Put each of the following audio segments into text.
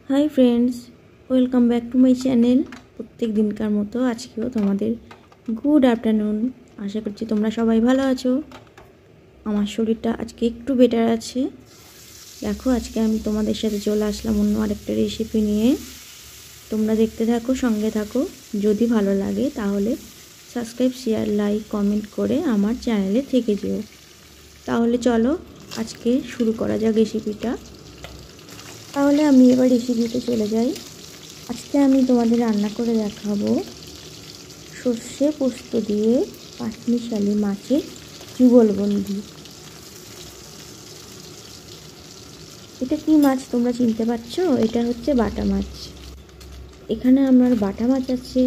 High friends welcome back to my channel. प्रत्येक दिनकार मतो आजकेও তোমাদের गुड आफ्टरनून। आशा करছি তোমরা সবাই ভালো আছো। আমার শরীরটা আজকে একটু বেটার আছে। দেখো আজকে আমি তোমাদের সাথে চলে আসলাম অন্য আরেকটা রেসিপি নিয়ে। তোমরা দেখতে থাকো, সঙ্গে থাকো। যদি ভালো লাগে তাহলে সাবস্ক্রাইব, শেয়ার, লাইক, কমেন্ট করে আমার চ্যানেলে থেকে যেও। তাহলে চলো আজকে শুরু করা যাক রেসিপিটা। তাহলে আমি এবার রেসিপিতে চলে যাই। আজকে আমি তোমাদের রান্না করে দেখাবো সর্ষে পোস্ত দিয়ে পাঁচমিশালি মাছের যুগলবন্দি। এটা কি মাছ তোমরা চিনতে পারছো? এটা হচ্ছে বাটা মাছ। এখানে আমার বাটা মাছ আছে,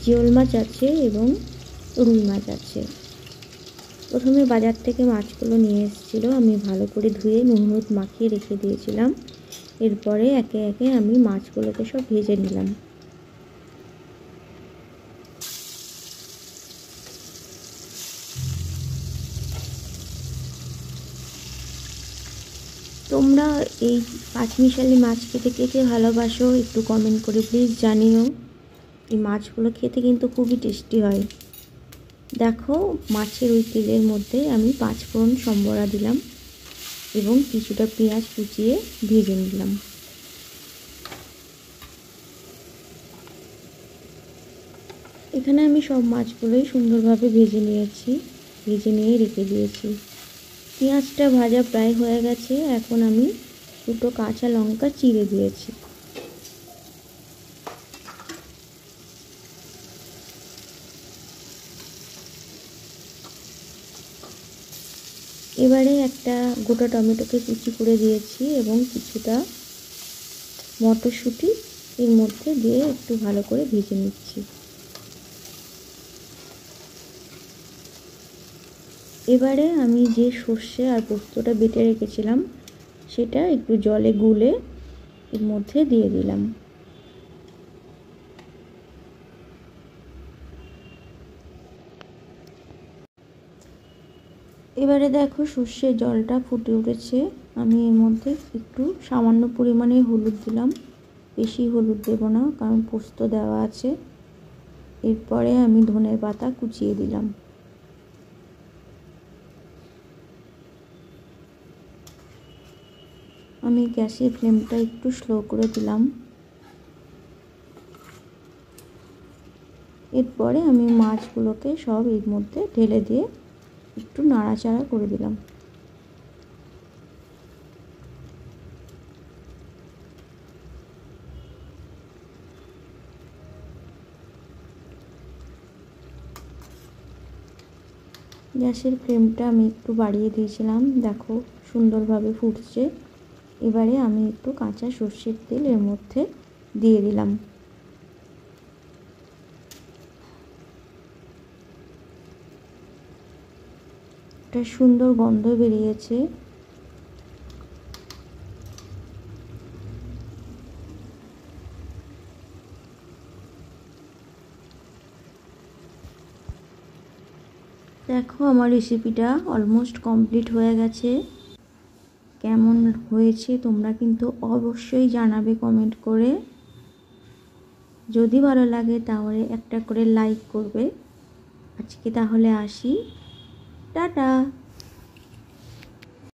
জিওল মাছ আছে এবং রুই মাছ আছে। প্রথমে বাজার থেকে মাছগুলো নিয়ে এসেছিলো, আমি ভালো করে ধুয়ে নুন হলুদ মাখিয়ে রেখে দিয়েছিলাম। এরপরে একে একে আমি মাছগুলোকে সব ভেজে নিলাম। তোমরা এই পাঁচমিশালি মাছ খেতে কে কে ভালোবাসো একটু কমেন্ট করে প্লিজ জানিও। এই মাছগুলো খেতে কিন্তু খুবই টেস্টি হয়। দেখো মাছের ওই তেলের মধ্যে আমি 5 ফোড়ন সম্বরা দিলাম এবং কিছুটা পেঁয়াজ কুচিয়ে ভেজে নিলাম। এখানে আমি সব মাছগুলোই সুন্দরভাবে ভেজে নিয়েছি, ভেজে নিয়ে রেখে দিয়েছি। পেঁয়াজটা ভাজা প্রায় হয়ে গেছে। এখন আমি দুটো কাঁচা লঙ্কা চিড়ে দিয়েছি। এবারে একটা গোটা টমেটোকে কুচি করে দিয়েছি এবং কিছুটা মটরশুঁটি এর মধ্যে দিয়ে একটু ভালো করে ভেজে নিচ্ছি। এবারে আমি যে সর্ষে আর পোস্তটা বেটে রেখেছিলাম সেটা একটু জলে গুলে এর মধ্যে দিয়ে দিলাম। এবারে দেখো সর্ষের জলটা ফুটে উঠেছে। আমি এর মধ্যে একটু সামান্য পরিমাণে হলুদ দিলাম, বেশি হলুদ দেব না কারণ পোস্ত দেওয়া আছে। এরপরে আমি ধনের পাতা কুচিয়ে দিলাম। আমি গ্যাসের ফ্লেমটা একটু স্লো করে দিলাম। এরপরে আমি মাছগুলোকে সব এর মধ্যে ঢেলে দিয়ে একটু নাড়াচাড়া করে দিলাম। গ্যাসের ফ্লেমটা আমি একটু বাড়িয়ে দিয়েছিলাম। দেখো সুন্দরভাবে ফুটছে। এবারে আমি একটু কাঁচা সর্ষের তেল এর মধ্যে দিয়ে দিলাম। একটা সুন্দর গন্ধ বেরিয়েছে। দেখো আমার রেসিপিটা অলমোস্ট কমপ্লিট হয়ে গেছে। কেমন হয়েছে তোমরা কিন্তু অবশ্যই জানাবে কমেন্ট করে। যদি ভালো লাগে তাহলে একটা করে লাইক করবে। আজকে তাহলে আসি, টাটা।